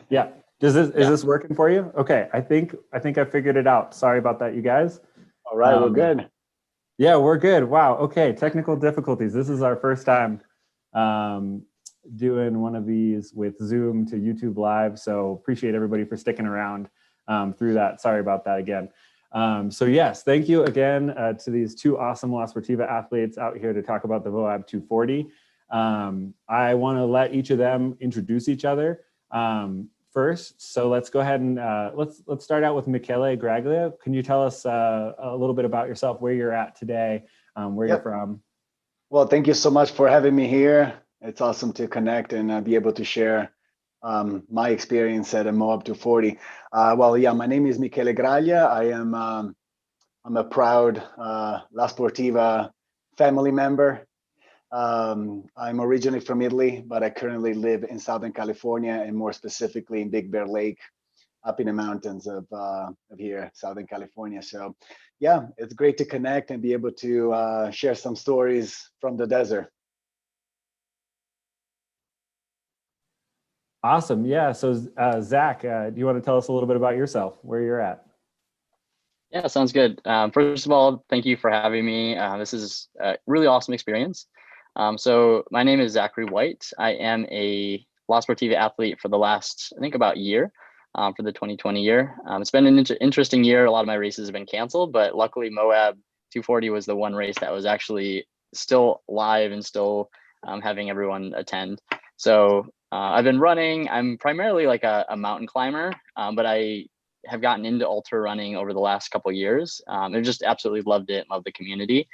Yeah. Is Yeah. this working for you? Okay. I figured it out. Sorry about that, you guys. All right, we're Um, good. yeah, we're good. Wow. Okay. Technical difficulties. This is our first time um, doing one of these with Zoom to YouTube Live. So appreciate everybody for sticking around through that. Sorry about that again. So yes, thank you again to these two awesome La Sportiva athletes out here to talk about the Moab 240. I want to let each of them introduce each other first. So let's go ahead and let's start out with Michele Graglia. Can you tell us a little bit about yourself, where you're at today, where you're Yep. from? Well, thank you so much for having me here. It's awesome to connect and be able to share my experience at a Moab 240. Well, yeah, my name is Michele Graglia. I'm a proud La Sportiva family member. I'm originally from Italy, but I currently live in Southern California, and more specifically in Big Bear Lake, up in the mountains of here, Southern California. So, yeah, it's great to connect and be able to share some stories from the desert. Awesome. Yeah. So Zach, do you want to tell us a little bit about yourself, where you're at? Yeah, sounds good. First of all, thank you for having me. This is a really awesome experience. So my name is Zachary White. I am a La Sportiva athlete for the last, I think, about year, for the 2020 year. It's been an interesting year. A lot of my races have been canceled, but luckily Moab 240 was the one race that was actually still live and still having everyone attend. So I've been running. I'm primarily like a mountain climber, but I have gotten into ultra running over the last couple of years. I've just absolutely loved it, loved the community,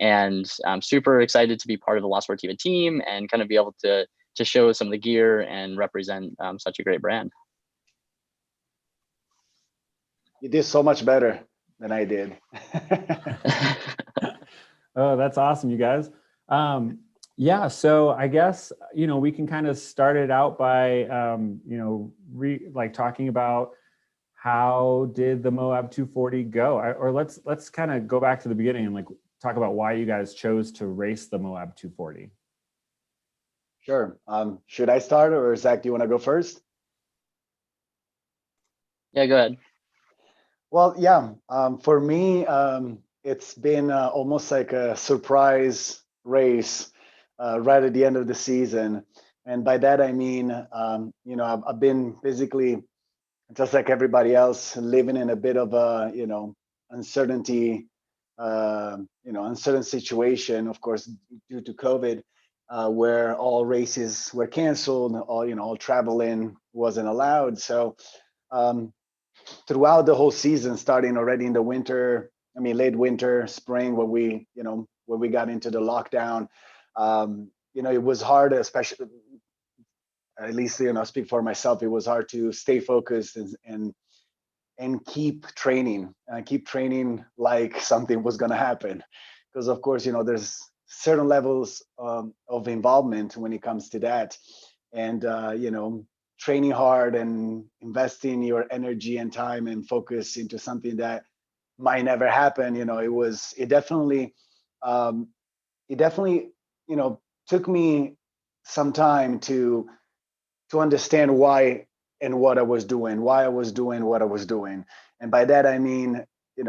and I'm super excited to be part of the La Sportiva team and kind of be able to show some of the gear and represent such a great brand. You did so much better than I did. Oh, that's awesome, you guys. Yeah, so I guess, we can kind of start it out by, like talking about how did the Moab 240 go? Or let's kind of go back to the beginning and like talk about why you guys chose to race the Moab 240. Sure. Should I start, or Zach, do you want to go first? Yeah, go ahead. Well, yeah. For me, it's been almost like a surprise race right at the end of the season, and by that I mean, I've been basically just like everybody else, living in a bit of a uncertainty, uncertain situation, of course, due to COVID, where all races were canceled, all traveling wasn't allowed. So um, throughout the whole season, starting already in the winter, I mean late winter, spring, when we got into the lockdown, it was hard, especially, at least I speak for myself, it was hard to stay focused and keep training like something was going to happen, because of course there's certain levels of involvement when it comes to that, and training hard and investing your energy and time and focus into something that might never happen. Um, it definitely took me some time to understand why and what I was doing, why I was doing what I was doing. And by that I mean, it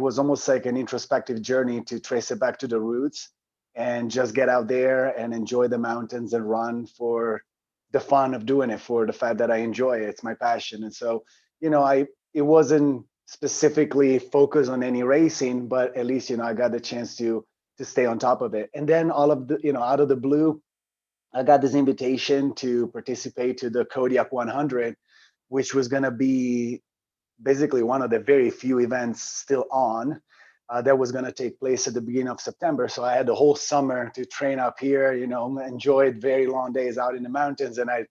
was almost like an introspective journey to trace it back to the roots and just get out there and enjoy the mountains and run for the fun of doing it, for the fact that I enjoy it. It's my passion. And so, it wasn't specifically focused on any racing, but at least, I got the chance to stay on top of it. And then all of the, out of the blue, I got this invitation to participate to the Kodiak 100, which was going to be basically one of the very few events still on, that was going to take place at the beginning of September. So I had the whole summer to train up here, enjoyed very long days out in the mountains, and I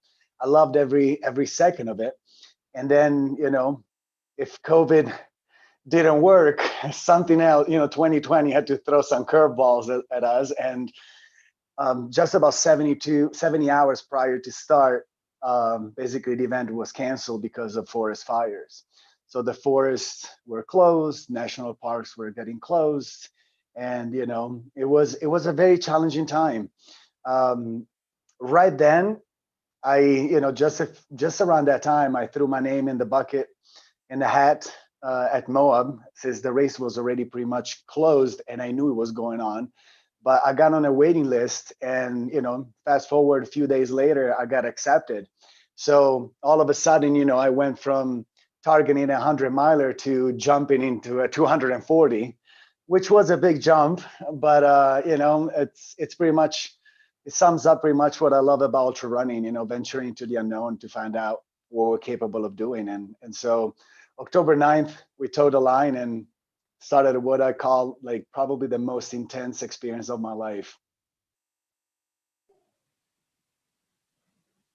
loved every second of it. And then, if COVID didn't work, something else, 2020 had to throw some curveballs at us, and just about 70 hours prior to start, basically the event was canceled because of forest fires. So the forests were closed, national parks were getting closed, and it was a very challenging time. Right then, just around that time, I threw my name in the bucket, in the hat at Moab, since the race was already pretty much closed and I knew it was going on. But I got on a waiting list, and fast forward a few days later, I got accepted. So all of a sudden, I went from targeting a 100-miler to jumping into a 240, which was a big jump. But it's pretty much, it sums up pretty much what I love about ultra running. Venturing into the unknown to find out what we're capable of doing. And so October 9th, we towed the line and started what I call like probably the most intense experience of my life.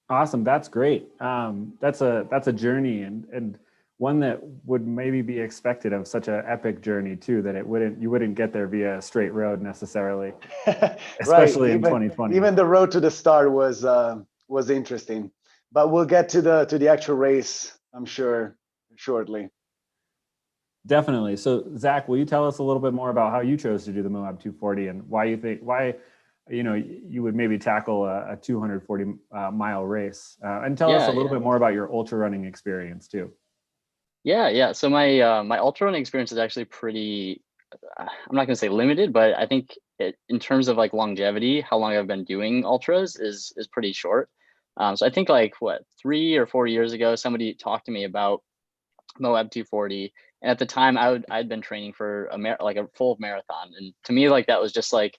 Awesome. That's great. That's a journey, and one that would maybe be expected of such an epic journey too, that you wouldn't get there via a straight road necessarily, especially in 2020. Even the road to the start was interesting, but we'll get to the actual race, I'm sure, shortly. Definitely. So Zach, will you tell us a little bit more about how you chose to do the Moab 240 and why you would maybe tackle a 240 mile race, and tell us a little bit more about your ultra running experience too. Yeah. So my ultra running experience is actually pretty, I'm not going to say limited, but I think in terms of like longevity, how long I've been doing ultras is pretty short. So I think like 3 or 4 years ago, somebody talked to me about Moab 240. And at the time I'd been training for a full marathon. And to me, like, that was just like,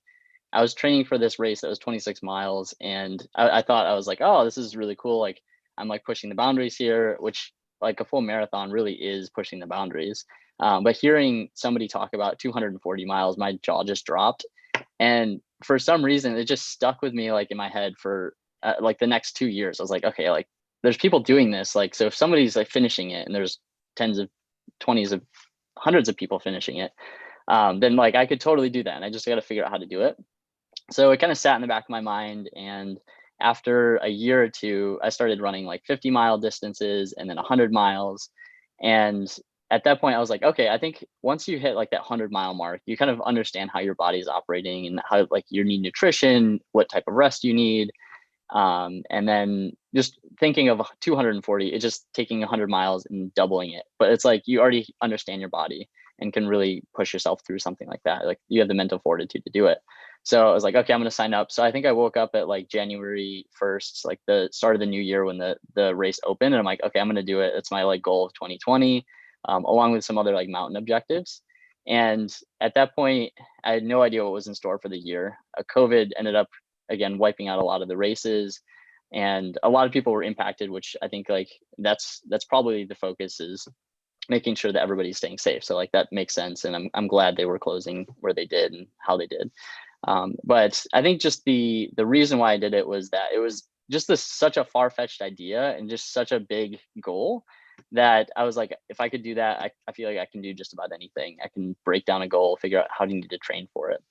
I was training for this race that was 26 miles. And I thought, I was like, oh, this is really cool. Like, I'm like pushing the boundaries here, which like a full marathon really is pushing the boundaries. But hearing somebody talk about 240 miles, my jaw just dropped. And for some reason, it just stuck with me like in my head for like the next 2 years. I was like, okay, like there's people doing this. Like, so if somebody's like finishing it and there's tens of 20s of hundreds of people finishing it, then like I could totally do that. And I just got to figure out how to do it. So it kind of sat in the back of my mind. And after a year or two, I started running like 50-mile distances and then 100 miles. And at that point, I was like, okay, I think once you hit like that 100-mile mark, you kind of understand how your body is operating and how like you need nutrition, what type of rest you need. And then just thinking of 240, it's just taking 100 miles and doubling it. But it's like you already understand your body and can really push yourself through something like that. Like you have the mental fortitude to do it. So I was like, okay, I'm going to sign up. So I think I woke up at like January 1st, like the start of the new year when the race opened. And I'm like, okay, I'm going to do it. It's my like goal of 2020, along with some other like mountain objectives. And at that point, I had no idea what was in store for the year. COVID ended up, again, wiping out a lot of the races, and a lot of people were impacted, which I think like that's probably the focus, is making sure that everybody's staying safe. So like that makes sense. And I'm glad they were closing where they did and how they did. But I think just the reason why I did it was that it was just such a far-fetched idea and just such a big goal that I was like, if I could do that, I feel like I can do just about anything. I can break down a goal, figure out how do you need to train for it.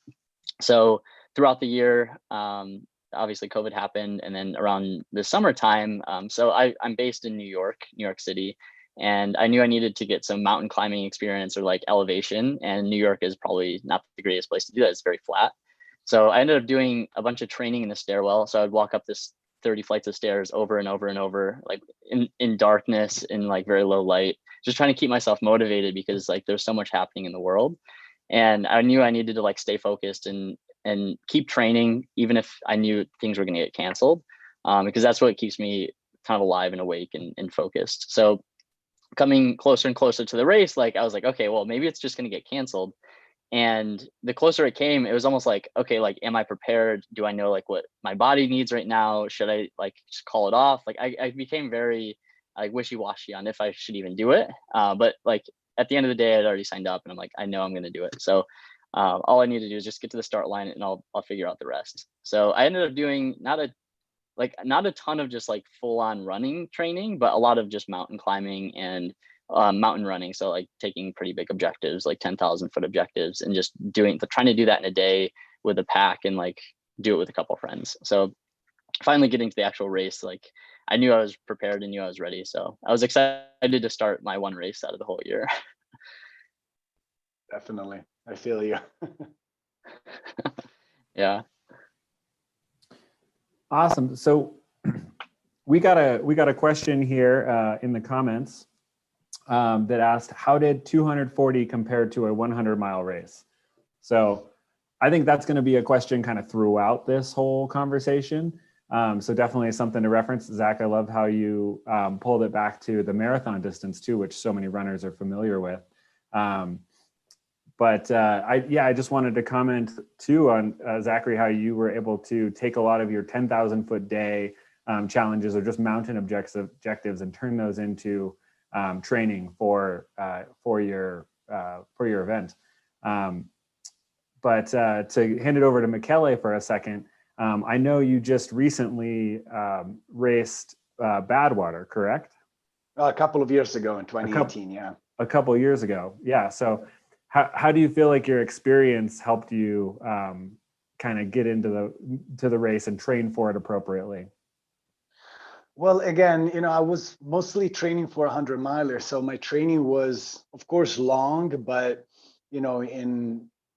So throughout the year, obviously COVID happened, and then around the summertime, so I'm based in New York City, and I knew I needed to get some mountain climbing experience or like elevation, and New York is probably not the greatest place to do that. It's very flat. So I ended up doing a bunch of training in the stairwell. So I'd walk up this 30 flights of stairs over and over and over, like in darkness, in like very low light, just trying to keep myself motivated because like there's so much happening in the world. And I knew I needed to like stay focused and keep training, even if I knew things were going to get canceled, because that's what keeps me kind of alive and awake and focused. So coming closer and closer to the race, like I was like, okay, well, maybe it's just going to get canceled. And the closer it came, it was almost like, okay, like, am I prepared? Do I know like what my body needs right now? Should I like just call it off? Like I became very like wishy-washy on if I should even do it. But like at the end of the day, I'd already signed up, and I'm like, I know I'm going to do it. So all I need to do is just get to the start line, and I'll figure out the rest. So I ended up doing not a ton of just like full on running training, but a lot of just mountain climbing and mountain running. So like taking pretty big objectives, like 10,000 foot objectives, and just trying to do that in a day with a pack and like do it with a couple of friends. So finally getting to the actual race, like I knew I was prepared and knew I was ready. So I was excited to start my one race out of the whole year. Definitely. I feel you. Yeah. Awesome. So we got a question here in the comments that asked, how did 240 compare to a 100-mile race? So I think that's going to be a question kind of throughout this whole conversation. So definitely something to reference. Zach, I love how you pulled it back to the marathon distance too, which so many runners are familiar with. But I just wanted to comment too on Zachary, how you were able to take a lot of your 10,000 foot day challenges or just mountain objectives and turn those into training for your event. But to hand it over to Michele for a second, I know you just recently raced Badwater, correct? A couple of years ago in 2018, yeah. A couple of years ago, yeah. So how do you feel like your experience helped you kind of get into the race and train for it appropriately? Well, again, I was mostly training for 100 miler. So my training was, of course, long, but,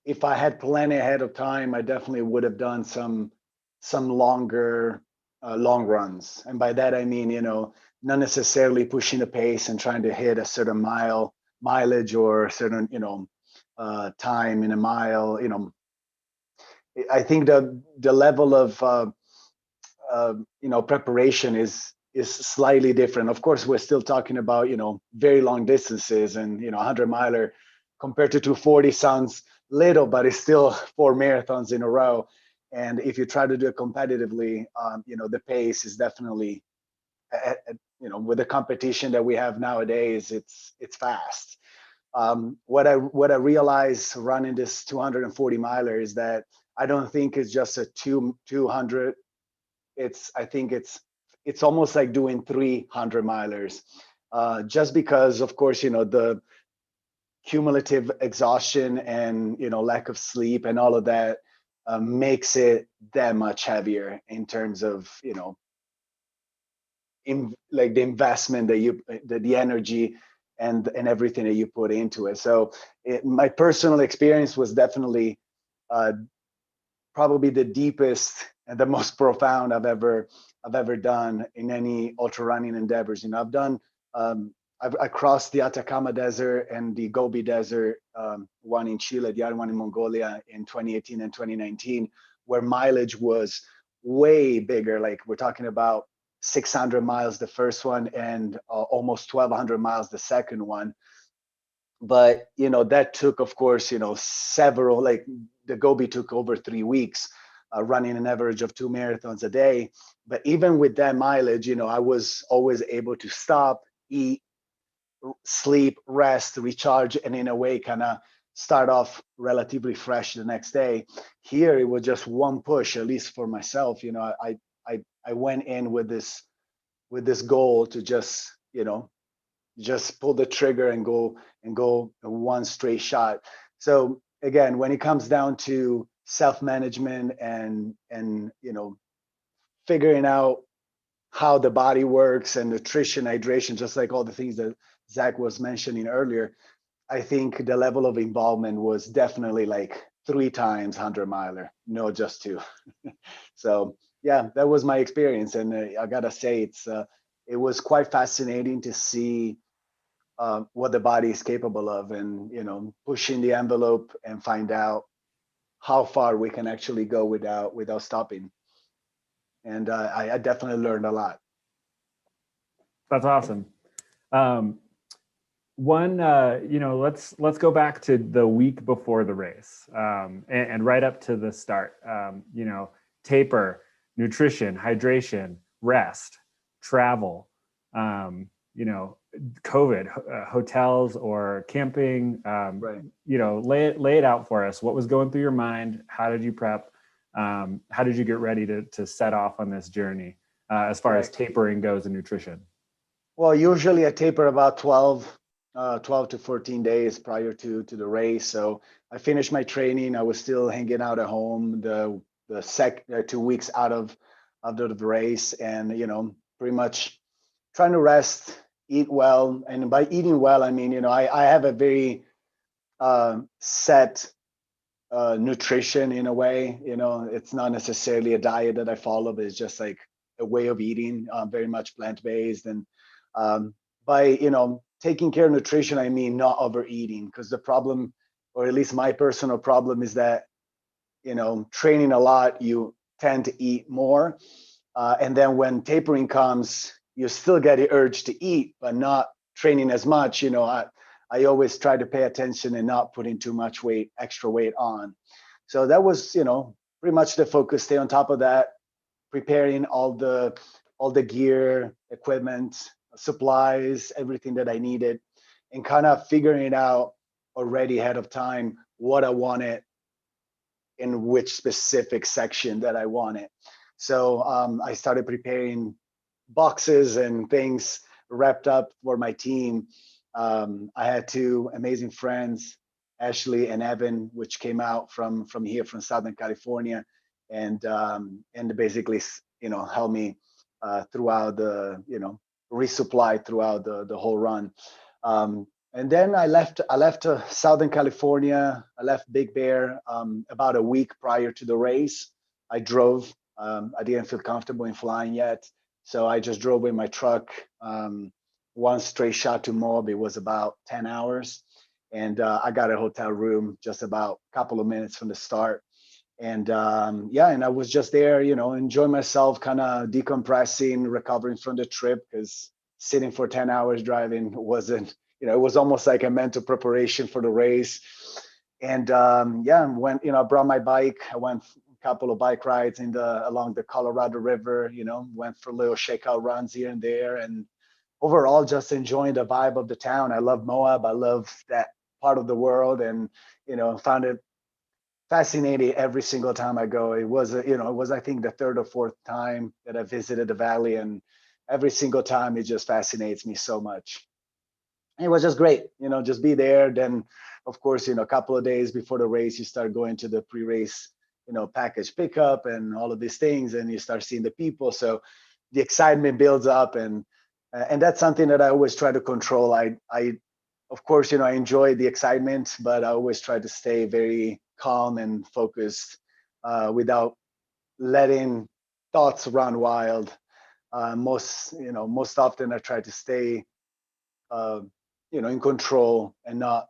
if I had planned ahead of time, I definitely would have done some longer, long runs. And by that, I mean, not necessarily pushing the pace and trying to hit a certain mileage or a certain, time in a mile. I think the level of preparation is slightly different. Of course, we're still talking about very long distances, and 100 miler compared to 240 sounds little, but it's still 4 marathons in a row. And if you try to do it competitively, the pace is definitely, with the competition that we have nowadays, it's fast. What I realized running this 240 miler is that I don't think it's just a 200. I think it's almost like doing 300 milers, just because, of course, the cumulative exhaustion and lack of sleep and all of that makes it that much heavier in terms of like the investment that the energy and everything that you put into it. So my personal experience was definitely probably the deepest and the most profound I've ever done in any ultra running endeavors. I've done I crossed the Atacama Desert and the Gobi Desert, one in Chile, the other one in Mongolia in 2018 and 2019, where mileage was way bigger. Like we're talking about 600 miles the first one and almost 1,200 miles the second one. But that took, of course, several, like the Gobi took over 3 weeks, running an average of 2 marathons a day. But even with that mileage, I was always able to stop, eat, sleep, rest, recharge, and in a way kind of start off relatively fresh the next day. Here it was just one push, at least for myself. I went in with this goal to just pull the trigger and go one straight shot. So again, when it comes down to self-management and figuring out how the body works and nutrition, hydration, just like all the things that Zach was mentioning earlier, I think the level of involvement was definitely like 3 times 100 miler, not just 2. So yeah, that was my experience, and I gotta say it was quite fascinating to see what the body is capable of, and pushing the envelope and find out how far we can actually go without stopping. And I definitely learned a lot. That's awesome. Let's go back to the week before the race, and right up to the start. Taper, nutrition, hydration, rest, travel, COVID, hotels or camping. Right. Lay it out for us. What was going through your mind? How did you prep? How did you get ready to set off on this journey as far as tapering goes and nutrition? Well, usually I taper about 12 to 14 days prior to the race. So I finished my training. I was still hanging out at home the 2 weeks out of the race, and pretty much trying to rest, eat well. And by eating well, I mean I have a very set nutrition in a way. It's not necessarily a diet that I follow, but it's just like a way of eating, very much plant-based. And by, taking care of nutrition, I mean not overeating, because the problem, or at least my personal problem, is that, training a lot, you tend to eat more. And then when tapering comes, you still get the urge to eat, but not training as much. I always try to pay attention and not putting too much extra weight on. So that was, pretty much the focus. Stay on top of that, preparing all the gear, equipment, supplies, everything that I needed, and kind of figuring it out already ahead of time what I wanted in which specific section that I wanted. So I started preparing boxes and things wrapped up for my team. I had two amazing friends, Ashley and Evan, which came out from here, from Southern California, and basically, helped me throughout the, resupply throughout the whole run. And then I left Southern California. I left Big Bear about a week prior to the race. I drove. I didn't feel comfortable in flying yet, so I just drove in my truck. One straight shot to Moab. It was about 10 hours. And I got a hotel room just about a couple of minutes from the start. And and I was just there, enjoying myself, kind of decompressing, recovering from the trip, because sitting for 10 hours driving wasn't, it was almost like a mental preparation for the race. And when, I brought my bike, I went a couple of bike rides along the Colorado River, went for little shakeout runs here and there. And overall, just enjoying the vibe of the town. I love Moab. I love that part of the world, and found it fascinating every single time I go. It was I think the third or fourth time that I visited the valley, and every single time it just fascinates me so much. And it was just great, just be there. Then of course, a couple of days before the race, you start going to the pre-race, package pickup and all of these things, and you start seeing the people. So the excitement builds up, and that's something that I always try to control. I of course, I enjoy the excitement, but I always try to stay very calm and focused without letting thoughts run wild. Most often I try to stay, in control, and not,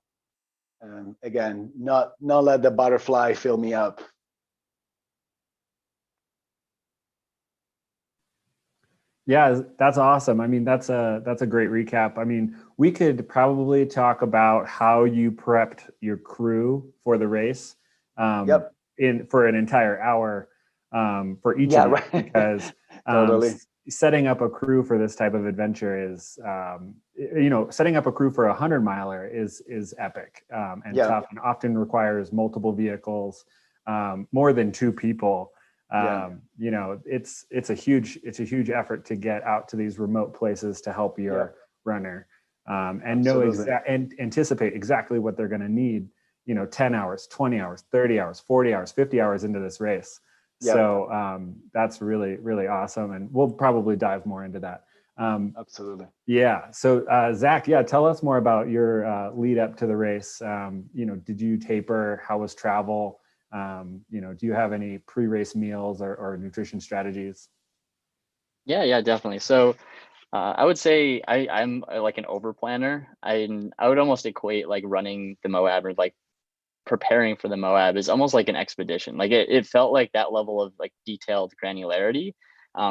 not let the butterfly fill me up. Yeah, that's awesome. I mean, that's a great recap. I mean, we could probably talk about how you prepped your crew for the race, Yep. for an entire hour, for each Yeah, of them, right. because Totally. setting up a crew for this type of adventure is, setting up a crew for 100-miler is epic, and Yeah. tough, and often requires multiple vehicles, more than two people. Yeah. It's a huge effort to get out to these remote places to help your runner, and and anticipate exactly what they're going to need, 10 hours, 20 hours, 30 hours, 40 hours, 50 hours into this race. Yep. So that's really, really awesome. And we'll probably dive more into that. Absolutely. Yeah. So Zach, tell us more about your lead up to the race. Did you taper? How was travel? Do you have any pre-race meals or nutrition strategies? Yeah, definitely. So I would say I'm like an over planner. I would almost equate like running the Moab, or like preparing for the Moab, is almost like an expedition. Like it felt like that level of like detailed granularity,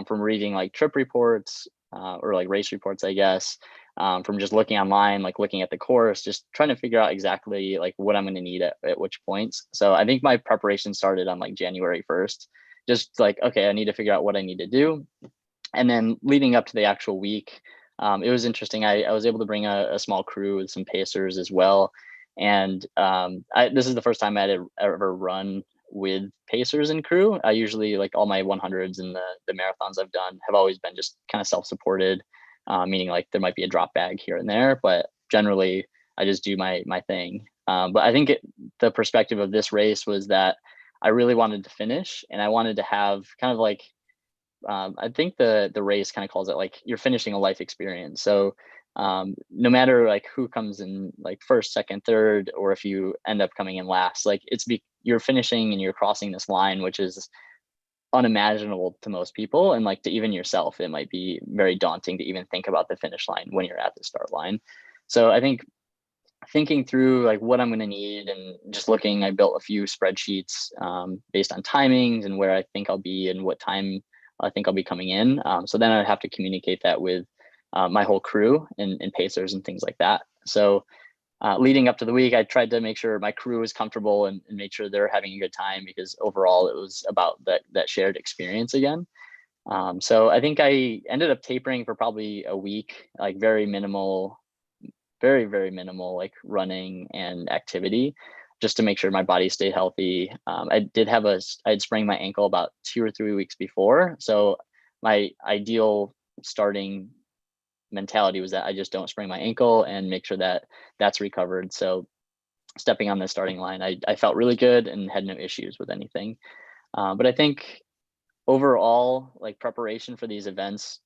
from reading like trip reports, or like race reports, I guess, from just looking online, like looking at the course, just trying to figure out exactly like what I'm going to need at which points. So I think my preparation started on like January 1st, just like, okay, I need to figure out what I need to do. And then leading up to the actual week, it was interesting. I was able to bring a small crew with some pacers as well. And this is the first time I had ever run with pacers and crew. I usually, like all my 100s and the marathons I've done, have always been just kind of self-supported, meaning like there might be a drop bag here and there, but generally I just do my thing. But I think the perspective of this race was that I really wanted to finish, and I wanted to have kind of like, I think the race kind of calls it like you're finishing a life experience. So no matter like who comes in like first, second, third, or if you end up coming in last, like you're finishing and you're crossing this line, which is unimaginable to most people, and like to even yourself, it might be very daunting to even think about the finish line when you're at the start line. So I think thinking through like what I'm going to need and just looking, I built a few spreadsheets based on timings and where I think I'll be and what time I think I'll be coming in. So then I'd have to communicate that with my whole crew and pacers and things like that. So leading up to the week, I tried to make sure my crew was comfortable and make sure they're having a good time, because overall it was about that shared experience again. So I think I ended up tapering for probably a week, like very minimal, very minimal, like running and activity, just to make sure my body stayed healthy. I had sprained my ankle about 2 or 3 weeks before. So my ideal starting mentality was that I just don't sprain my ankle and make sure that that's recovered. So stepping on the starting line, I felt really good and had no issues with anything. But I think overall, like preparation for these events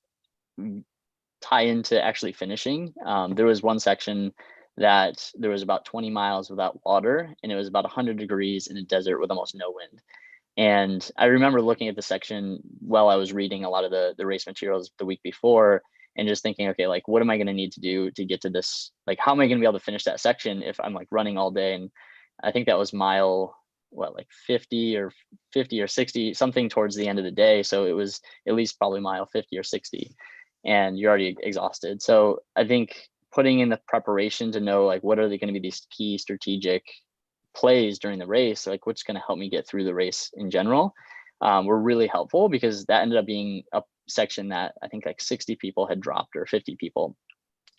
tie into actually finishing. There was one section that there was about 20 miles without water, and it was about 100 degrees in a desert with almost no wind. And I remember looking at the section while I was reading a lot of the race materials the week before, and just thinking, okay, like what am I going to need to do to get to this? Like, how am I going to be able to finish that section if I'm like running all day? And I think that was mile, like 50 or 60, something towards the end of the day. So it was at least probably mile 50 or 60, and you're already exhausted. So I think putting in the preparation to know like what are they going to be these key strategic plays during the race, like what's going to help me get through the race in general, were really helpful, because that ended up being a section that I think like 60 people had dropped, or 50 people,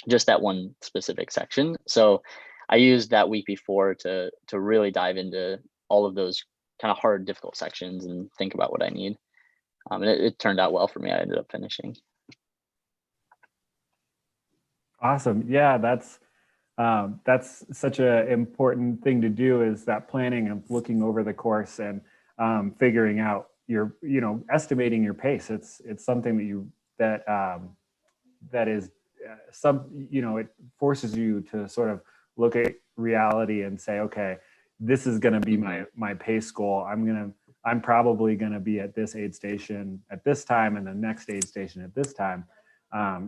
just that one specific section. So I used that week before to really dive into all of those kind of hard, difficult sections and think about what I need. And it turned out well for me. I ended up finishing. Awesome. Yeah, that's such an important thing to do, is that planning of looking over the course and figuring out your, estimating your pace. It's something that is it forces you to sort of look at reality and say, okay, this is going to be my pace goal. I'm probably going to be at this aid station at this time and the next aid station at this time.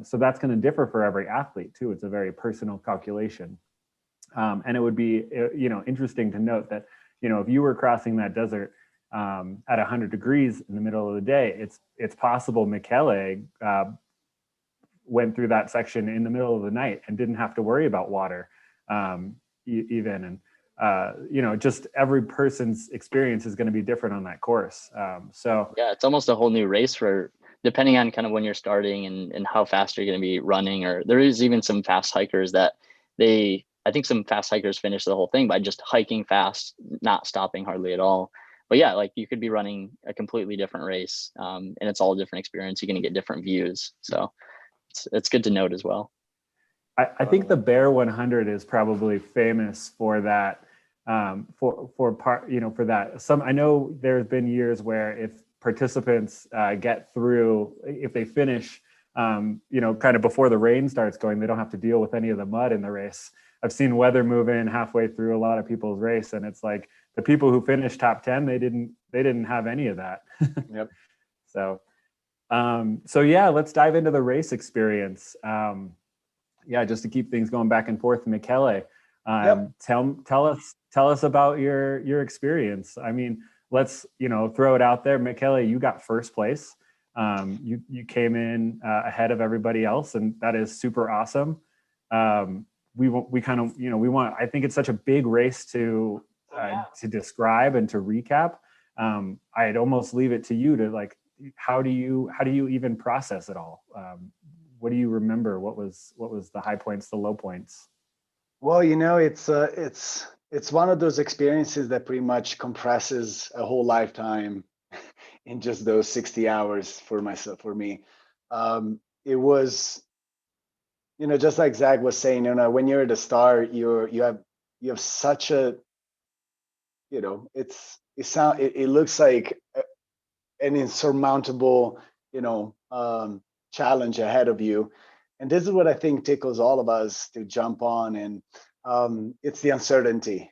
So that's going to differ for every athlete too. It's a very personal calculation. And it would be, interesting to note that, if you were crossing that desert at 100 degrees in the middle of the day, it's possible Michele went through that section in the middle of the night and didn't have to worry about water even. And, just every person's experience is going to be different on that course. So yeah, it's almost a whole new race for, depending on kind of when you're starting and how fast you're going to be running. Or there is even some fast hikers that I think some fast hikers finish the whole thing by just hiking fast, not stopping hardly at all. But yeah, like you could be running a completely different race, and it's all a different experience. You're going to get different views. So it's good to note as well. I think the Bear 100 is probably famous for that, for that. I know there's been years where if participants get through, if they finish, kind of before the rain starts going, they don't have to deal with any of the mud in the race. I've seen weather move in halfway through a lot of people's race, and it's like the people who finished top 10, they didn't have any of that. Yep. So yeah, let's dive into the race experience. Just to keep things going back and forth, Michele, Yep. tell us about your experience. I mean, let's throw it out there. Michele, you got first place. You came in ahead of everybody else, and that is super awesome. I think it's such a big race to describe and to recap. I'd almost leave it to you to like, how do you even process it all? What do you remember? What was the high points, the low points? Well, it's one of those experiences that pretty much compresses a whole lifetime in just those 60 hours for me. It was, just like Zach was saying, when you're at the start, you have such a, it looks like an insurmountable, challenge ahead of you. And this is what I think tickles all of us to jump on. And it's the uncertainty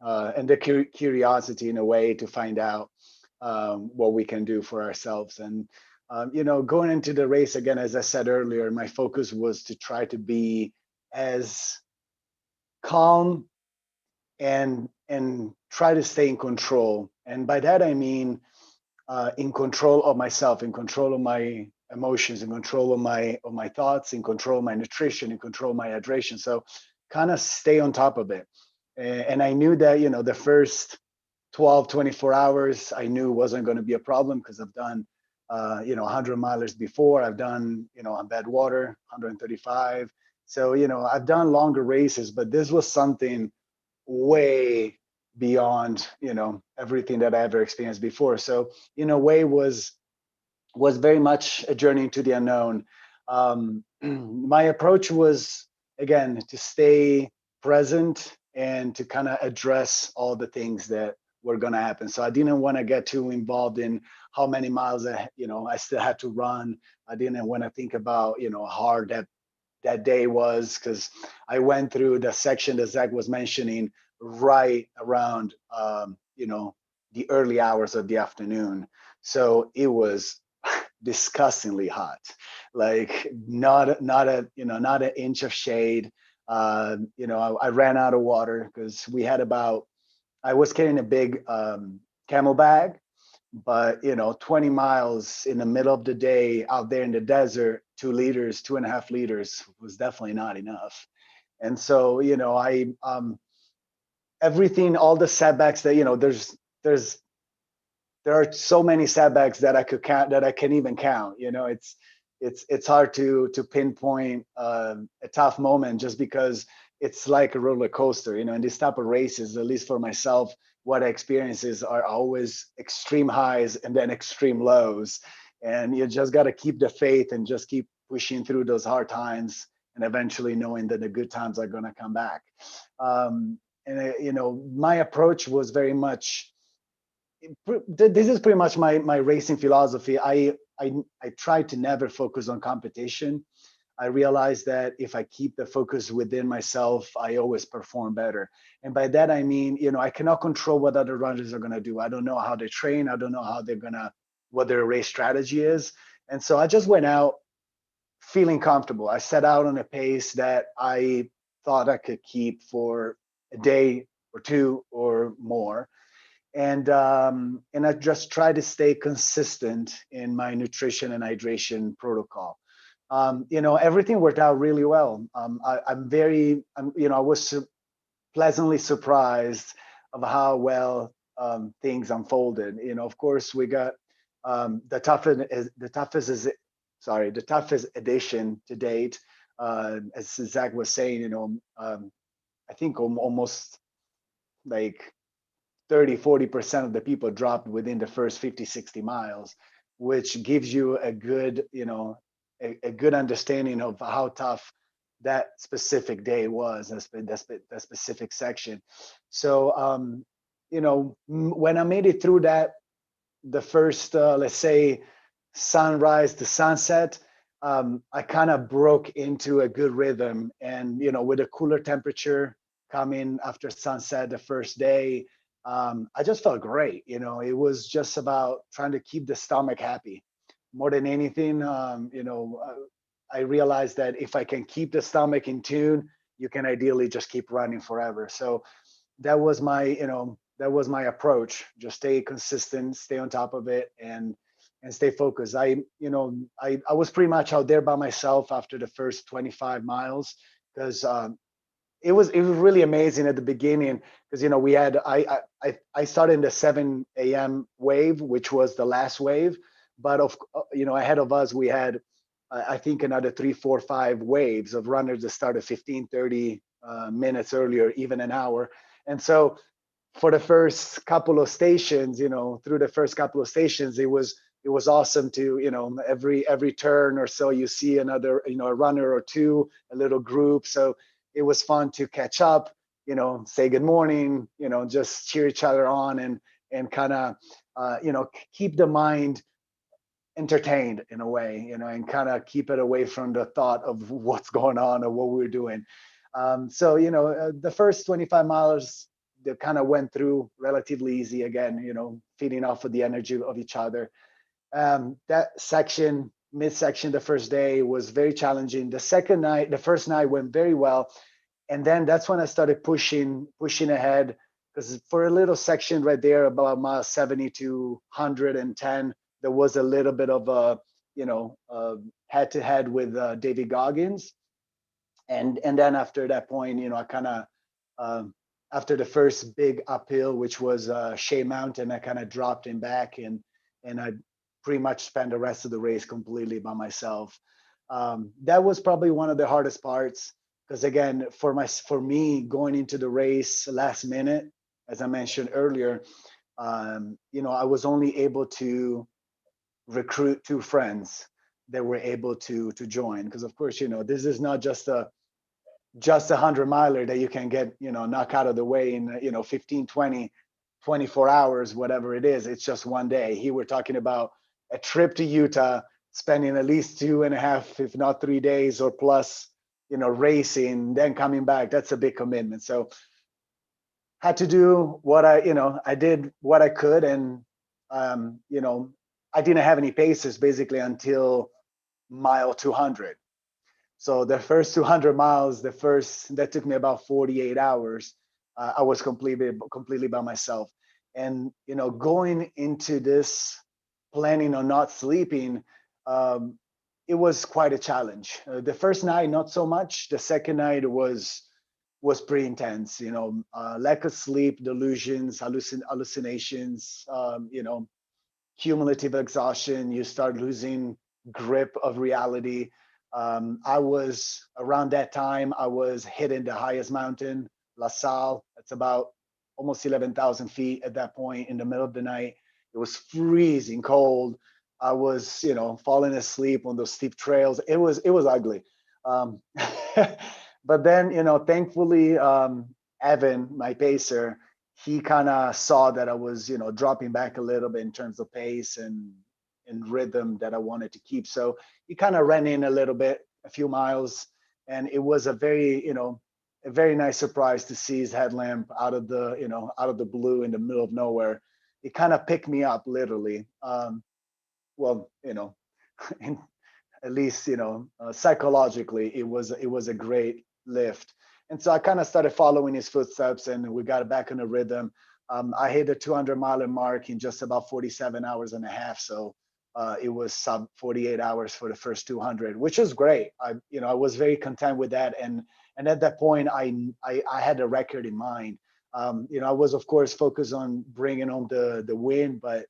and the curiosity in a way to find out. what we can do for ourselves. And going into the race again, as I said earlier, my focus was to try to be as calm and try to stay in control. And by that I mean in control of myself, in control of my emotions, in control of my thoughts, in control of my nutrition, in control of my hydration. So kind of stay on top of it. And I knew that the first 12, 24 hours I knew wasn't going to be a problem, because I've done 100 milers before. I've done on bad water 135. So I've done longer races, but this was something way beyond everything that I ever experienced before. So in a way was very much a journey into the unknown. My approach was, again, to stay present and to kind of address all the things that were going to happen. So I didn't want to get too involved in how many miles I still had to run. I didn't want to think about how hard that day was, because I went through the section that Zach was mentioning right around the early hours of the afternoon. So it was disgustingly hot, like not an inch of shade. I ran out of water because I was carrying a big camel bag, but 20 miles in the middle of the day out there in the desert, 2 liters, 2.5 liters was definitely not enough. And so I everything, all the setbacks that there are so many setbacks that I could count, that I can even count. It's hard to pinpoint a tough moment, just because it's like a roller coaster. In these type of races, at least for myself, what I experiences are always extreme highs and then extreme lows, and you just got to keep the faith and just keep pushing through those hard times, and eventually knowing that the good times are going to come back. And my approach was very much, this is pretty much my racing philosophy. I try to never focus on competition. I realized that if I keep the focus within myself, I always perform better. And by that I mean, I cannot control what other runners are going to do. I don't know how they train. I don't know how what their race strategy is. And so I just went out feeling comfortable. I set out on a pace that I thought I could keep for a day or two or more. And I just try to stay consistent in my nutrition and hydration protocol. Everything worked out really well. I was pleasantly surprised of how well things unfolded. Of course, we got the toughest edition to date. As Zach was saying, I think almost like 30-40% of the people dropped within the first 50-60 miles, which gives you a good a good understanding of how tough that specific day was, that specific section. So when I made it through the first let's say sunrise to sunset, I kind of broke into a good rhythm. And with a cooler temperature coming after sunset the first day, I just felt great. It was just about trying to keep the stomach happy more than anything. I realized that if I can keep the stomach in tune, you can ideally just keep running forever. So that was my approach. Just stay consistent, stay on top of it, and stay focused. I was pretty much out there by myself after the first 25 miles, because it was really amazing at the beginning, because we had I started in the 7 a.m. wave, which was the last wave, but ahead of us we had I think another 3, 4, 5 waves of runners that started 15, 30 minutes earlier, even an hour. And so for the first couple of stations, through the first couple of stations, it was awesome to, every turn or so you see another, a runner or two, a little group. So it was fun to catch up, say good morning, just cheer each other on, and kind of, keep the mind entertained in a way, and kind of keep it away from the thought of what's going on or what we're doing. So the first 25 miles, they kind of went through relatively easy again, feeding off of the energy of each other. That section, midsection, the first day was very challenging. The first night went very well. And then that's when I started pushing ahead, because for a little section right there, about mile 70 to 110, there was a little bit of a, head to head with David Goggins. And then after that point, I kind of, after the first big uphill, which was Shea Mountain, I kind of dropped him back, and I pretty much spent the rest of the race completely by myself. That was probably one of the hardest parts, because again, for me going into the race last minute, as I mentioned earlier, I was only able to recruit 2 friends that were able to join, because of course, this is not just a 100-miler that you can get, knock out of the way in 15, 20, 24 hours, whatever it is. It's just one day. Here we're talking about a trip to Utah, spending at least 2.5, if not 3 days or plus, racing, then coming back. That's a big commitment. So had to do what I did what I could. And, I didn't have any paces basically until mile 200. So the first 200 miles, that took me about 48 hours. I was completely by myself. And, going into this, planning on not sleeping, it was quite a challenge. The first night, not so much. The second night was pretty intense. Lack of sleep, delusions, hallucinations, cumulative exhaustion. You start losing grip of reality. Around that time, I was hitting the highest mountain, La Salle. It's about almost 11,000 feet at that point in the middle of the night. It was freezing cold. I was, falling asleep on those steep trails. It was ugly. But then, thankfully, Evan, my pacer, he kind of saw that I was, dropping back a little bit in terms of pace and rhythm that I wanted to keep. So he kind of ran in a little bit, a few miles, and it was a very nice surprise to see his headlamp out of the blue in the middle of nowhere. It kind of picked me up literally. Well, in, at least psychologically, it was a great lift. And so I kind of started following his footsteps, and we got back in a rhythm. I hit the 200-miler mark in just about 47 hours and a half. So it was sub 48 hours for the first 200, which is great. I was very content with that. And at that point, I had a record in mind. I was of course focused on bringing home the win, but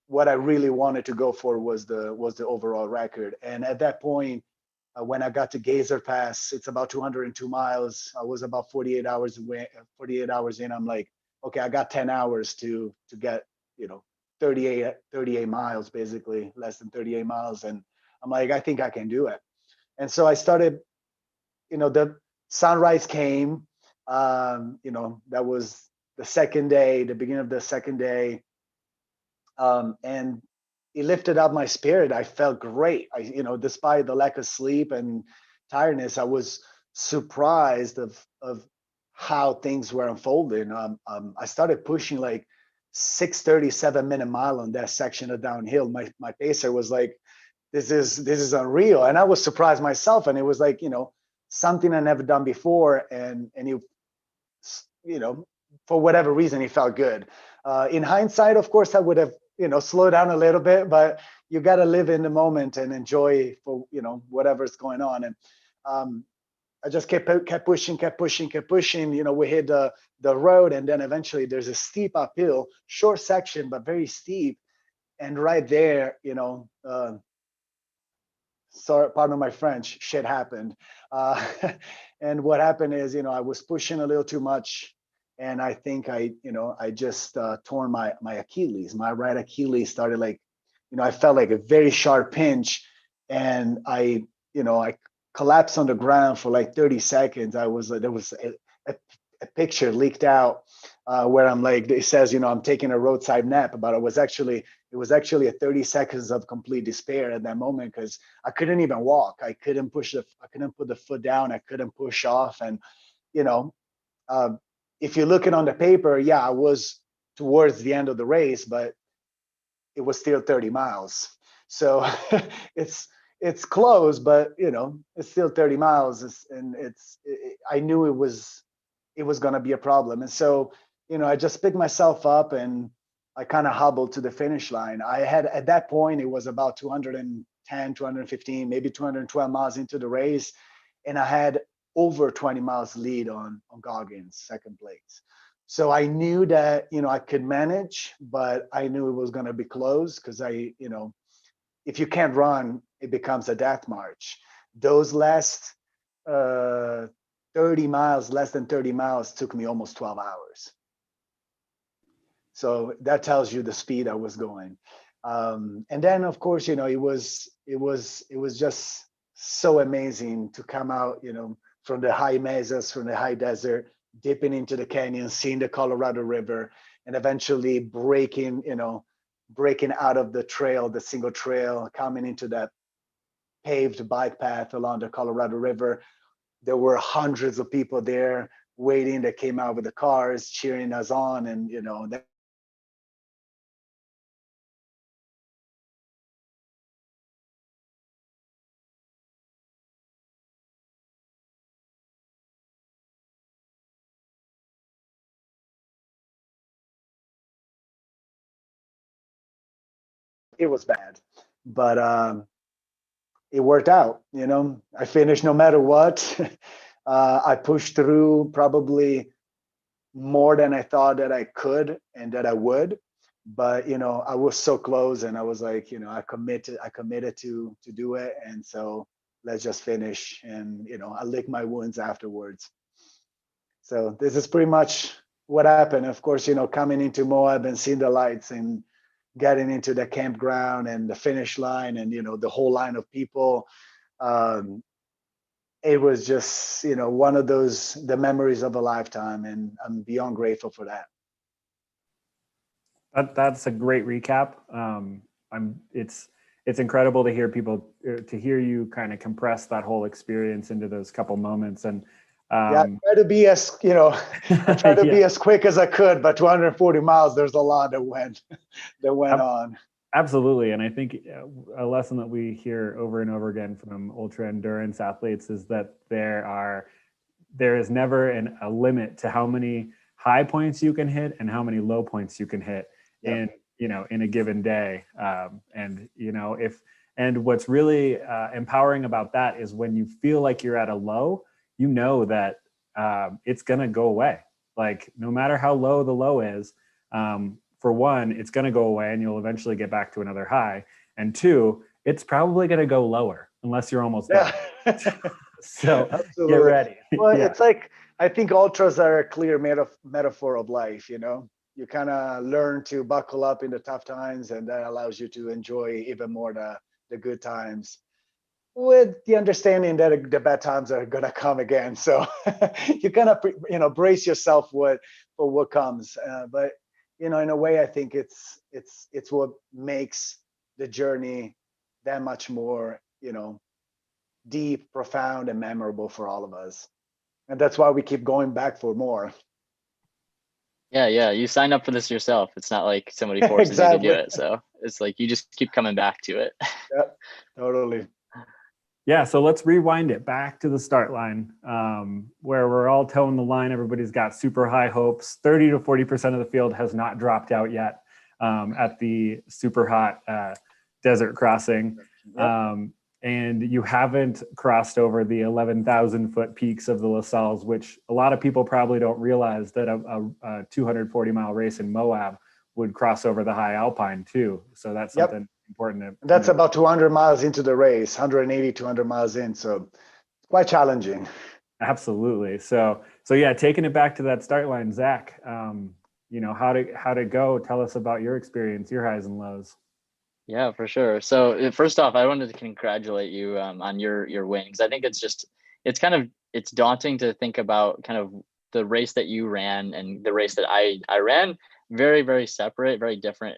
what I really wanted to go for was the overall record. And at that point, when I got to Gazer Pass, it's about 202 miles. I was about 48 hours away, 48 hours in. I'm like, okay, I got 10 hours to get, 38 miles, basically less than 38 miles. And I'm like, I think I can do it. And so I started, the sunrise came, that was the second day, the beginning of the second day. And it lifted up my spirit. I felt great. Despite the lack of sleep and tiredness, I was surprised of how things were unfolding. I started pushing like 6:37-minute mile on that section of downhill. My pacer was like, this is unreal. And I was surprised myself. And it was like, something I never done before. And for whatever reason, it felt good. In hindsight, of course, I would have, slow down a little bit, but you got to live in the moment and enjoy for, whatever's going on. And I just kept pushing. We hit the road, and then eventually there's a steep uphill, short section, but very steep. And right there, sorry, pardon my French, shit happened. And what happened is, I was pushing a little too much. And I think I just torn my Achilles. My right Achilles started like, I felt like a very sharp pinch, and I collapsed on the ground for like 30 seconds. There was a picture leaked out where I'm like, it says, I'm taking a roadside nap, but it was actually a 30 seconds of complete despair at that moment, because I couldn't even walk. I couldn't put the foot down. I couldn't push off, and if you look it on the paper, yeah, I was towards the end of the race, but it was still 30 miles. So it's close, but it's still 30 miles, and I knew it was going to be a problem. And so, I just picked myself up and I kind of hobbled to the finish line. I had, at that point, it was about 210, 215, maybe 212 miles into the race. And I had over 20 miles lead on Goggins, second place. So I knew that, I could manage, but I knew it was going to be close because if you can't run, it becomes a death march. Those last 30 miles, less than 30 miles, took me almost 12 hours. So that tells you the speed I was going. And then, of course, it was just so amazing to come out, from the high mesas, from the high desert, dipping into the canyon, seeing the Colorado River, and eventually breaking out of the trail, the single trail, coming into that paved bike path along the Colorado River. There were hundreds of people there waiting that came out with the cars, cheering us on. And, it was bad, but it worked out. I finished no matter what. I pushed through probably more than I thought that I could and that I would, but I was so close, and I was like, I committed to do it, and so let's just finish. And I lick my wounds afterwards. So this is pretty much what happened. Of course, coming into Moab and seeing the lights and getting into the campground and the finish line, and the whole line of people. It was just one of the memories of a lifetime, and I'm beyond grateful for that. That's a great recap. It's incredible to hear you kind of compress that whole experience into those couple moments. And I try to be as be as quick as I could, but 240 miles, there's a lot that went on. Absolutely. And I think a lesson that we hear over and over again from ultra endurance athletes is that there is never a limit to how many high points you can hit and how many low points you can hit in a given day. And what's really empowering about that is when you feel like you're at a low, that it's going to go away. Like, no matter how low the low is, for one, it's going to go away and you'll eventually get back to another high. And two, it's probably going to go lower unless you're almost done. So absolutely. Get ready. Well, It's like, I think ultras are a clear metaphor of life. You kind of learn to buckle up in the tough times, and that allows you to enjoy even more the good times, with the understanding that the bad times are going to come again. So you kind of brace yourself for what comes. But in a way, I think it's what makes the journey that much more deep, profound, and memorable for all of us. And that's why we keep going back for more. Yeah. You signed up for this yourself. It's not like somebody forces Exactly. you to do it. So it's like you just keep coming back to it. Yep, totally. Yeah, so let's rewind it back to the start line, where we're all towing the line. Everybody's got super high hopes. 30 to 40% of the field has not dropped out yet at the super hot desert crossing. Yep. And you haven't crossed over the 11,000 foot peaks of the La Salles, which a lot of people probably don't realize that a 240 mile race in Moab would cross over the high alpine too. So that's something important. That's about 200 miles into the race, 180, 200 miles in. So it's quite challenging. Absolutely. So yeah, taking it back to that start line, Zach, how to go, tell us about your experience, your highs and lows. Yeah, for sure. So first off, I wanted to congratulate you on your win, because I think it's daunting to think about kind of the race that you ran and the race that I ran. Very, very separate, very different,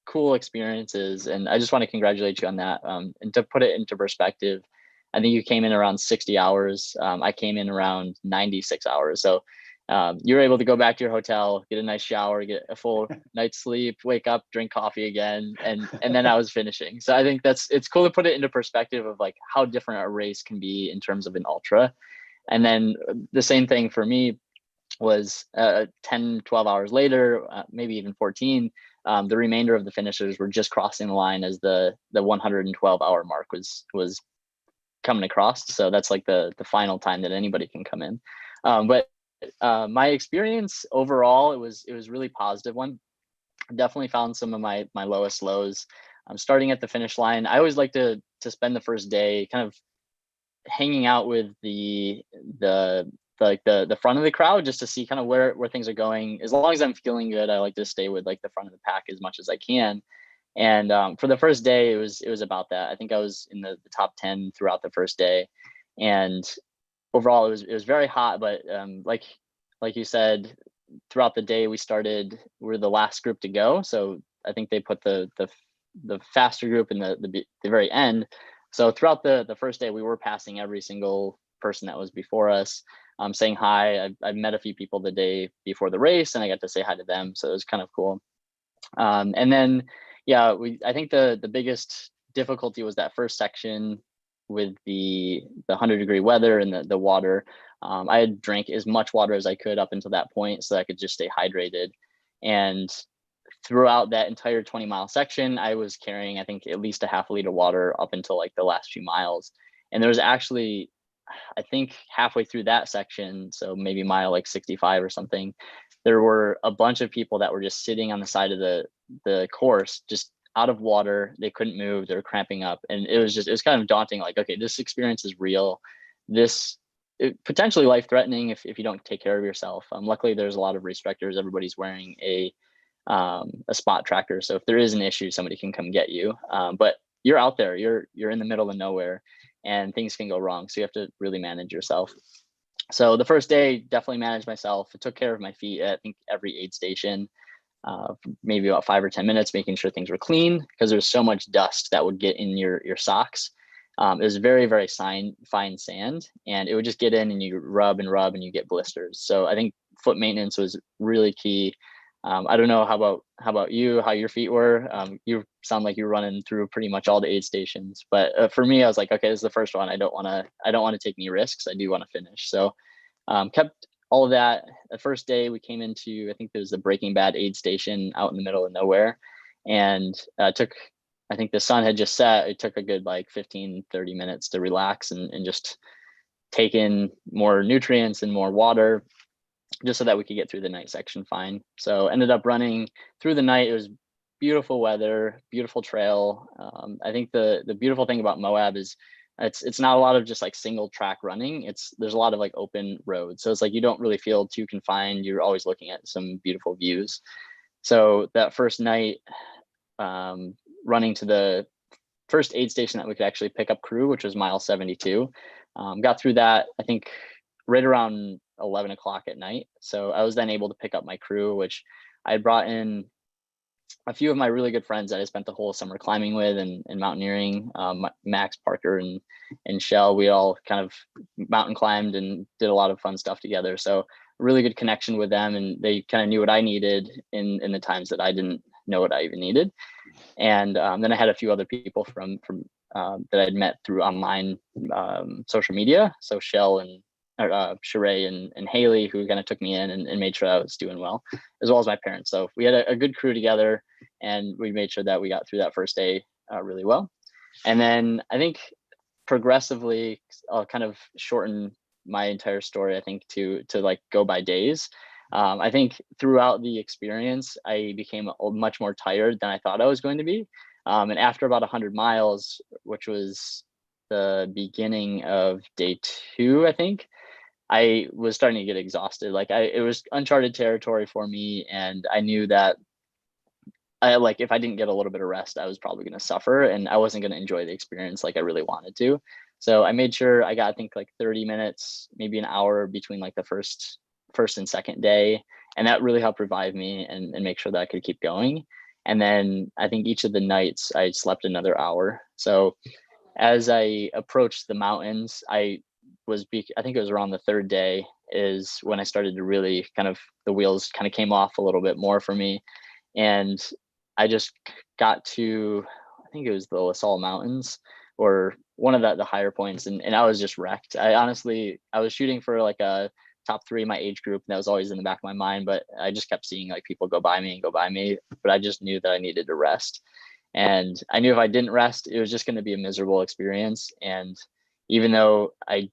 cool experiences. And I just want to congratulate you on that. And to put it into perspective, I think you came in around 60 hours. I came in around 96 hours. So you're able to go back to your hotel, get a nice shower, get a full night's sleep, wake up, drink coffee again, and then I was finishing. So I think it's cool to put it into perspective of like how different a race can be in terms of an ultra. And then the same thing for me was 10, 12 hours later, maybe even 14. The remainder of the finishers were just crossing the line as the 112-hour mark was coming across. So that's like the final time that anybody can come in. But my experience overall, it was really positive one. Definitely found some of my lowest lows. Starting at the finish line, I always like to spend the first day kind of hanging out with the front of the crowd, just to see kind of where things are going. As long as I'm feeling good, I like to stay with like the front of the pack as much as I can. And for the first day, it was about that. I think I was in the top 10 throughout the first day, and overall it was very hot. But like you said, throughout the day we're the last group to go. So I think they put the faster group in the very end. So throughout the first day, we were passing every single person that was before us, saying hi. I met a few people the day before the race, and I got to say hi to them. So it was kind of cool. And then, yeah, I think the biggest difficulty was that first section with the 100-degree weather and the water. I had drank as much water as I could up until that point, so I could just stay hydrated. And throughout that entire 20-mile section, I was carrying, I think, at least a half a liter water up until like the last few miles. And there was actually, I think, halfway through that section, so maybe mile like 65 or something, there were a bunch of people that were just sitting on the side of the course, just out of water. They couldn't move. They were cramping up. And it was kind of daunting. Like, okay, this experience is real. Potentially life-threatening if you don't take care of yourself. Luckily, there's a lot of race directors. Everybody's wearing a spot tracker. So if there is an issue, somebody can come get you. But you're out there, you're in the middle of nowhere, and things can go wrong. So you have to really manage yourself. So the first day, definitely managed myself. I took care of my feet at, I think, every aid station, maybe about 5 or 10 minutes, making sure things were clean, because there's so much dust that would get in your socks. It was very, very fine sand, and it would just get in and you rub and you get blisters. So I think foot maintenance was really key. I don't know how about you, how your feet were. You sound like you're running through pretty much all the aid stations, but for me, I was like, okay, this is the first one. I don't want to take any risks. I do want to finish. So kept all of that. The first day we came into, I think there was the Breaking Bad aid station out in the middle of nowhere, and I think the sun had just set. It took a good like 15, 30 minutes to relax and just take in more nutrients and more water, just so that we could get through the night section fine. So ended up running through the night. It was beautiful weather, beautiful trail. I think the beautiful thing about Moab is it's not a lot of just like single track running. There's a lot of like open roads. So it's like you don't really feel too confined. You're always looking at some beautiful views. So that first night, running to the first aid station that we could actually pick up crew, which was mile 72, got through that, I think, right around 11 o'clock at night. So I was then able to pick up my crew, which I had brought in a few of my really good friends that I spent the whole summer climbing with and mountaineering, Max, Parker, and Shell. We all kind of mountain climbed and did a lot of fun stuff together. So really good connection with them, and they kind of knew what I needed in the times that I didn't know what I even needed. And then I had a few other people from that I'd met through online social media. So Shell and Sheree and Haley, who kind of took me in and made sure I was doing well, as well as my parents. So we had a good crew together, and we made sure that we got through that first day really well. And then I think progressively, I'll kind of shorten my entire story, I think, to like go by days. I think throughout the experience, I became much more tired than I thought I was going to be. And after about 100 miles, which was the beginning of day 2, I think, I was starting to get exhausted. Like it was uncharted territory for me, and I knew that if I didn't get a little bit of rest, I was probably going to suffer, and I wasn't going to enjoy the experience like I really wanted to. So I made sure I got, I think, like 30 minutes, maybe an hour between like the first and second day, and that really helped revive me and make sure that I could keep going. And then I think each of the nights I slept another hour. So as I approached the mountains, I I think it was around the third day is when I started to really the wheels kind of came off a little bit more for me. And I just got to, I think it was the La Salle Mountains or one of the higher points. And I was just wrecked. I was shooting for like a top 3 in my age group. And that was always in the back of my mind, but I just kept seeing like people go by me. But I just knew that I needed to rest. And I knew if I didn't rest, it was just going to be a miserable experience. And even though I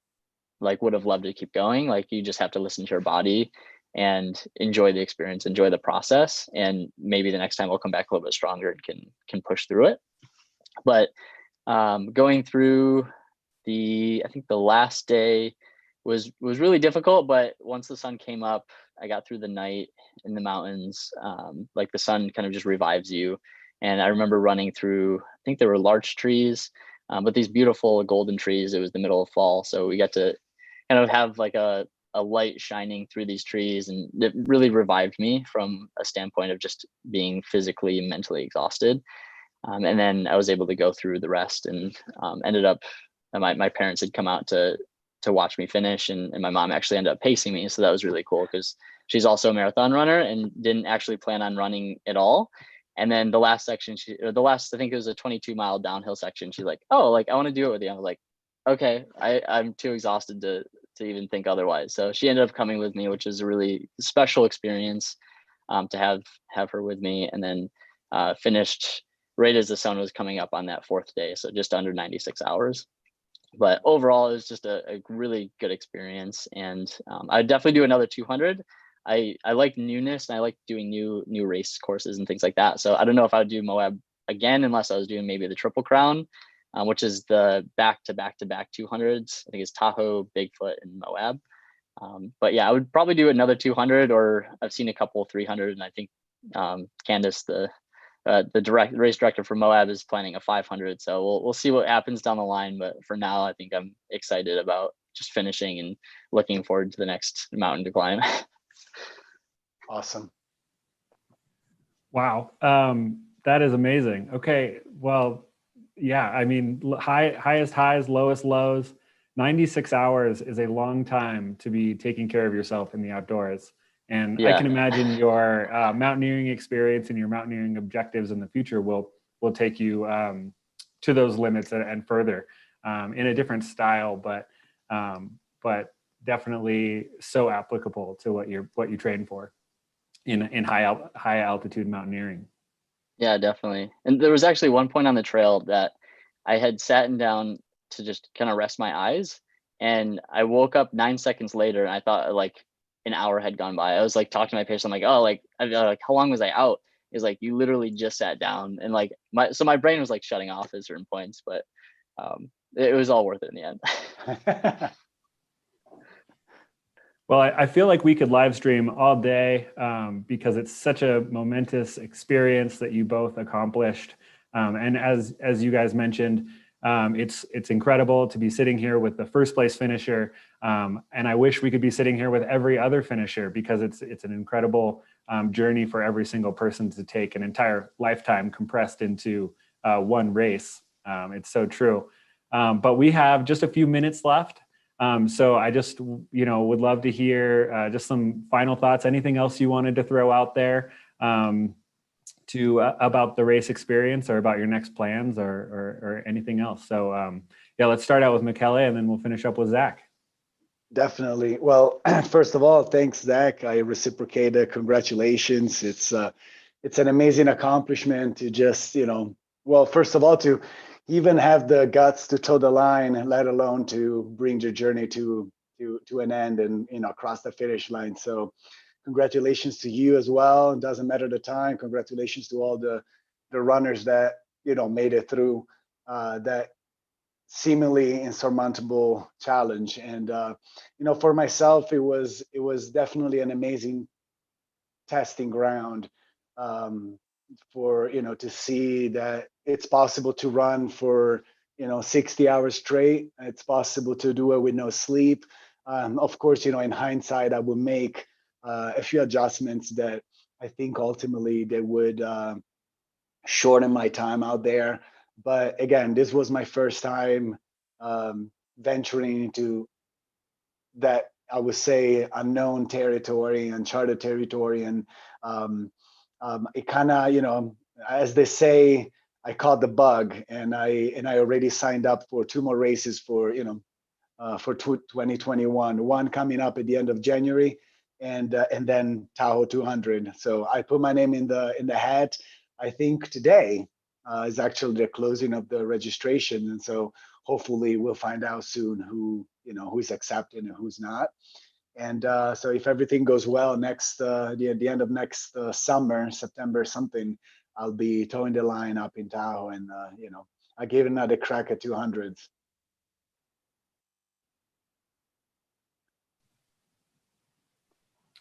would have loved to keep going, like you just have to listen to your body and enjoy the experience, enjoy the process. And maybe the next time I'll come back a little bit stronger and can push through it. But going through I think the last day was really difficult, but once the sun came up, I got through the night in the mountains. Like the sun kind of just revives you. And I remember running through, I think there were larch trees, but these beautiful golden trees. It was the middle of fall. So we got to kind of have like a light shining through these trees. And it really revived me from a standpoint of just being physically and mentally exhausted. And then I was able to go through the rest and ended up, my parents had come out to watch me finish. And my mom actually ended up pacing me. So that was really cool because she's also a marathon runner and didn't actually plan on running at all. And then the last section, I think it was a 22-mile downhill section. She's like, "Oh, like I want to do it with you." I was like, "Okay." I'm too exhausted to even think otherwise. So she ended up coming with me, which is a really special experience to have her with me. And then finished right as the sun was coming up on that 4th day. So just under 96 hours. But overall, it was just a really good experience. And I'd definitely do another 200. I like newness and I like doing new race courses and things like that. So I don't know if I would do Moab again, unless I was doing maybe the Triple Crown, which is the back-to-back 200s. I think it's Tahoe, Bigfoot, and Moab. But yeah, I would probably do another 200, or I've seen a couple 300, and I think Candace, the race director for Moab, is planning a 500. So we'll see what happens down the line. But for now, I think I'm excited about just finishing and looking forward to the next mountain to climb. Awesome. Wow. That is amazing. Okay. Well, yeah, I mean, highest highs, lowest lows. 96 hours is a long time to be taking care of yourself in the outdoors. And Yeah. I can imagine your mountaineering experience and your mountaineering objectives in the future will take you to those limits and further in a different style, but definitely so applicable to what you train for in high altitude mountaineering. Yeah, definitely. And there was actually one point on the trail that I had sat down to just kind of rest my eyes, and I woke up 9 seconds later, and I thought like an hour had gone by. I was like talking to my patient, I'm like, "Oh, like how long was I out?" He's like, "You literally just sat down." And like my brain was like shutting off at certain points, but it was all worth it in the end. Well, I feel like we could live stream all day because it's such a momentous experience that you both accomplished. And as you guys mentioned, it's incredible to be sitting here with the first place finisher. And I wish we could be sitting here with every other finisher, because it's an incredible journey for every single person to take an entire lifetime compressed into one race. It's so true. But we have just a few minutes left. So I just, would love to hear just some final thoughts. Anything else you wanted to throw out there about the race experience, or about your next plans, or anything else? So yeah, let's start out with Michele, and then we'll finish up with Zach. Definitely. Well, first of all, thanks, Zach. I reciprocate the congratulations. It's an amazing accomplishment to just, well, first of all, to even have the guts to toe the line, let alone to bring your journey to an end and cross the finish line. So congratulations to you as well. It doesn't matter the time. Congratulations to all the runners that made it through that seemingly insurmountable challenge. And for myself, it was definitely an amazing testing ground for to see that it's possible to run for 60 hours straight. It's possible to do it with no sleep. Of course, in hindsight, I would make a few adjustments that I think ultimately they would shorten my time out there. But again, this was my first time venturing into that I would say unknown territory, uncharted territory, and it kind of, you know, as they say, I caught the bug, and I already signed up for 2 more races for, you know, for 2021. One coming up at the end of January, and then Tahoe 200. So I put my name in the hat. I think today is actually the closing of the registration, and so hopefully we'll find out soon who, you know, who's accepted and who's not. And so if everything goes well, next the end of next summer, September something, I'll be towing the line up in Tahoe, and you know, I gave it another crack at 200s.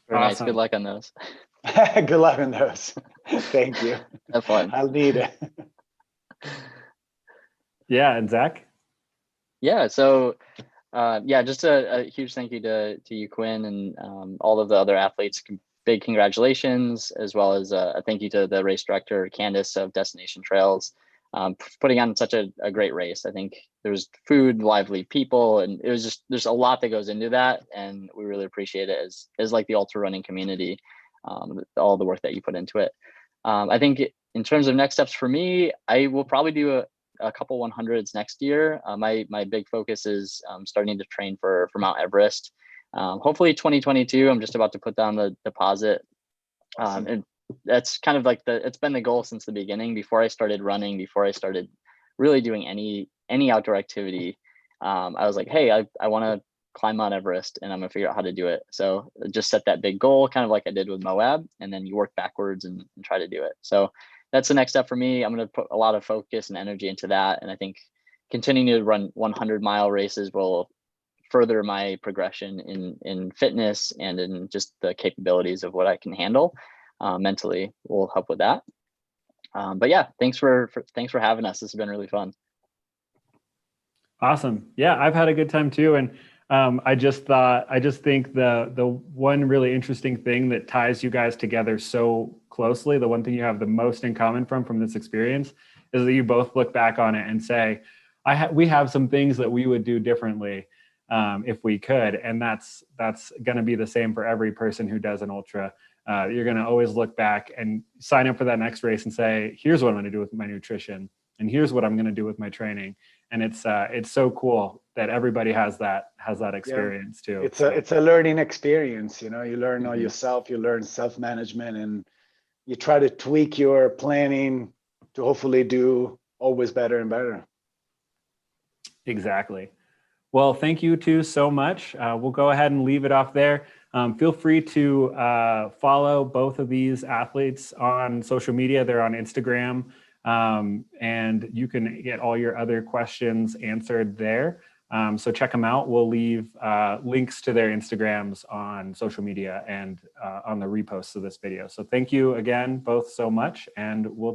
Very nice. Awesome. Good luck on those. Good luck on those. Thank you. Have fun. I'll need it. Yeah, and Zach? Yeah, so yeah, just a huge thank you to you, Quinn, and all of the other athletes. Big congratulations, as well as a thank you to the race director, Candace of Destination Trails, putting on such a great race. I think there was food, lively people, and it was just, there's a lot that goes into that, and we really appreciate it as like the ultra running community, all the work that you put into it. I think in terms of next steps for me, I will probably do a couple 100s next year. My big focus is starting to train for Mount Everest. Hopefully 2022, I'm just about to put down the deposit. And that's kind of like it's been the goal since the beginning. Before I started running, before I started really doing any outdoor activity, I was like, hey, I want to climb Mount Everest, and I'm gonna figure out how to do it. So just set that big goal, kind of like I did with Moab, and then you work backwards and try to do it. So that's the next step for me. I'm going to put a lot of focus and energy into that. And I think continuing to run 100-mile races will further my progression in fitness and in just the capabilities of what I can handle mentally will help with that. But yeah, thanks for having us. This has been really fun. Awesome. Yeah, I've had a good time too. And I just think the one really interesting thing that ties you guys together so closely, the one thing you have the most in common from this experience, is that you both look back on it and say, we have some things that we would do differently if we could. And that's going to be the same for every person who does an ultra. You're going to always look back and sign up for that next race and say, here's what I'm going to do with my nutrition, and here's what I'm going to do with my training. And it's so cool that everybody has that experience too. It's a learning experience. You know, you learn all yourself, you learn self-management, and you try to tweak your planning to hopefully do always better and better. Exactly. Well, thank you two so much. We'll go ahead and leave it off there. Feel free to follow both of these athletes on social media. They're on Instagram. And you can get all your other questions answered there. So check them out. We'll leave links to their Instagrams on social media and on the reposts of this video. So thank you again, both so much, and we'll